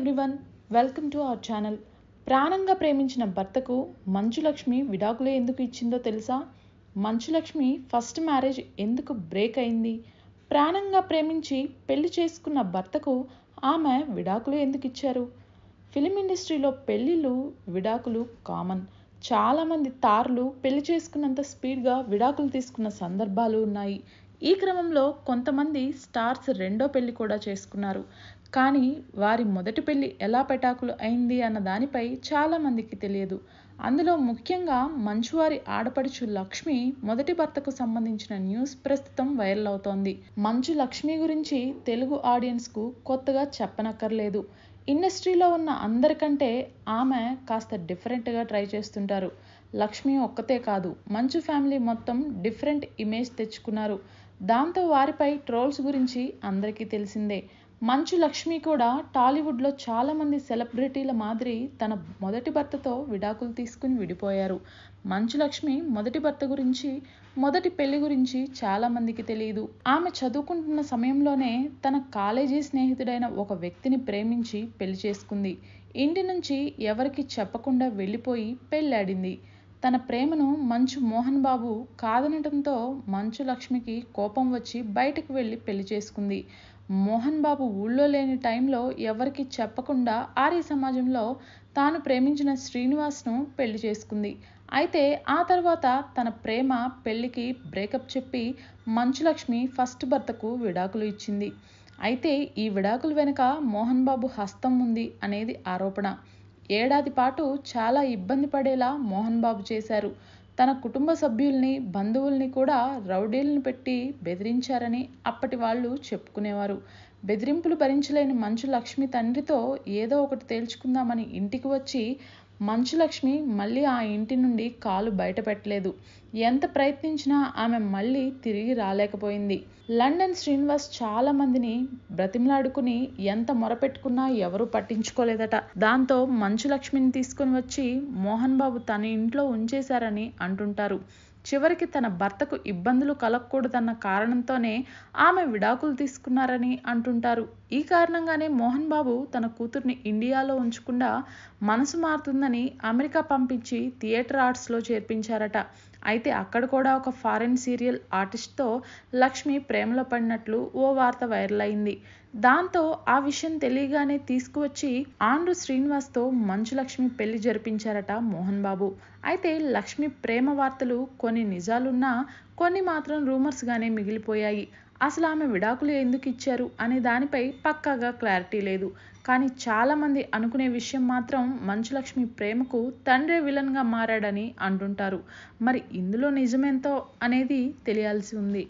Everyone, welcome to our channel. ప్రాణంగా ప్రేమించిన భర్తకు మంచు లక్ష్మి విడాకులు ఎందుకు ఇచ్చిందో తెలుసా? మంచు లక్ష్మి ఫస్ట్ మ్యారేజ్ ఎందుకు బ్రేక్ అయింది? ప్రాణంగా ప్రేమించి పెళ్లి చేసుకున్న భర్తకు ఆమె విడాకులు ఎందుకు ఇచ్చారు? ఫిలిం ఇండస్ట్రీలో పెళ్లిళ్ళు విడాకులు కామన్. చాలామంది తారలు పెళ్లి చేసుకున్నంత స్పీడ్గా విడాకులు తీసుకున్న సందర్భాలు ఉన్నాయి. ఈ క్రమంలో కొంతమంది స్టార్స్ రెండో పెళ్లి కూడా చేసుకున్నారు. కానీ వారి మొదటి పెళ్లి ఎలా పెటాకులు అయింది అన్న దానిపై చాలామందికి తెలియదు. అందులో ముఖ్యంగా మంచువారి ఆడపడుచు లక్ష్మి మొదటి భర్తకు సంబంధించిన న్యూస్ ప్రస్తుతం వైరల్ అవుతోంది. మంచు లక్ష్మి గురించి తెలుగు ఆడియన్స్కు కొత్తగా చెప్పనక్కర్లేదు. ఇండస్ట్రీలో ఉన్న అందరికంటే ఆమె కాస్త డిఫరెంట్గా ట్రై చేస్తుంటారు. లక్ష్మి ఒక్కతే కాదు, మంచు ఫ్యామిలీ మొత్తం డిఫరెంట్ ఇమేజ్ తెచ్చుకున్నారు. దాంతో వారిపై ట్రోల్స్ గురించి అందరికీ తెలిసిందే. మంచు లక్ష్మి కూడా టాలీవుడ్లో చాలామంది సెలబ్రిటీల మాదిరి తన మొదటి భర్తతో విడాకులు తీసుకుని విడిపోయారు. మంచు లక్ష్మి మొదటి భర్త గురించి, మొదటి పెళ్లి గురించి చాలామందికి తెలియదు. ఆమె చదువుకుంటున్న సమయంలోనే తన కాలేజీ స్నేహితుడైన ఒక వ్యక్తిని ప్రేమించి పెళ్లి చేసుకుంది. ఇంటి నుంచి ఎవరికి చెప్పకుండా వెళ్ళిపోయి పెళ్ళాడింది. తన ప్రేమను మంచు మోహన్ బాబు కాదనటంతో మంచు లక్ష్మికి కోపం వచ్చి బయటకు వెళ్ళి పెళ్లి చేసుకుంది. మోహన్ బాబు ఊళ్ళో లేని టైంలో ఎవరికి చెప్పకుండా ఆర్య సమాజంలో తాను ప్రేమించిన శ్రీనివాస్ను పెళ్లి చేసుకుంది. అయితే ఆ తర్వాత తన ప్రేమ పెళ్లికి బ్రేకప్ చెప్పి మంచు లక్ష్మి ఫస్ట్ భర్తకు విడాకులు ఇచ్చింది. అయితే ఈ విడాకుల వెనుక మోహన్ బాబు హస్తం ఉంది అనేది ఆరోపణ. ఏడాది పాటు చాలా ఇబ్బంది పడేలా మోహన్ బాబు చేశారు. తన కుటుంబ సభ్యుల్ని, బంధువుల్ని కూడా రౌడీలను పెట్టి బెదిరించారని అప్పటి వాళ్ళు చెప్పుకునేవారు. బెదిరింపులు భరించలేని మంచు లక్ష్మి తండ్రితో ఏదో ఒకటి తేల్చుకుందామని ఇంటికి వచ్చి మంచు లక్ష్మి మళ్ళీ ఆ ఇంటి నుండి కాలు బయట పెట్టలేదు. ఎంత ప్రయత్నించినా ఆమె మళ్ళీ తిరిగి రాలేకపోయింది. లండన్ శ్రీనివాస్ చాలా మందిని బ్రతిమలాడుకుని ఎంత మొరపెట్టుకున్నా ఎవరూ పట్టించుకోలేదట. దాంతో మంచు లక్ష్మిని తీసుకుని వచ్చి మోహన్ బాబు తన ఇంట్లో ఉంచేశారని అంటుంటారు. చివరికి తన భర్తకు ఇబ్బందులు కలగకూడదన్న కారణంతోనే ఆమె విడాకులు తీసుకున్నారని అంటుంటారు. ఈ కారణంగానే మోహన్ బాబు తన కూతుర్ని ఇండియాలో ఉంచకుండా మనసు మారుతుందని అమెరికా పంపించి థియేటర్ ఆర్ట్స్లో చేర్పించారట. అయితే అక్కడ కూడా ఒక ఫారెన్ సీరియల్ ఆర్టిస్ట్తో లక్ష్మి ప్రేమలో పడినట్లు ఓ వార్త వైరల్ అయింది. దాంతో ఆ విషయం తెలియగానే తీసుకువచ్చి ఆండ్రూ శ్రీనివాస్తో మంచు లక్ష్మి పెళ్లి జరిపించారట మోహన్ బాబు. అయితే లక్ష్మి ప్రేమ వార్తలు కొన్ని నిజాలున్నా కొన్ని మాత్రం రూమర్స్గానే మిగిలిపోయాయి. అసలు ఆమె విడాకులు ఎందుకు ఇచ్చారు అనే దానిపై పక్కాగా క్లారిటీ లేదు. కానీ చాలామంది అనుకునే విషయం మాత్రం మంచు లక్ష్మి ప్రేమకు తండ్రే విలన్గా మారాడని అంటుంటారు. మరి ఇందులో నిజమేంతో అనేది తెలియాల్సి ఉంది.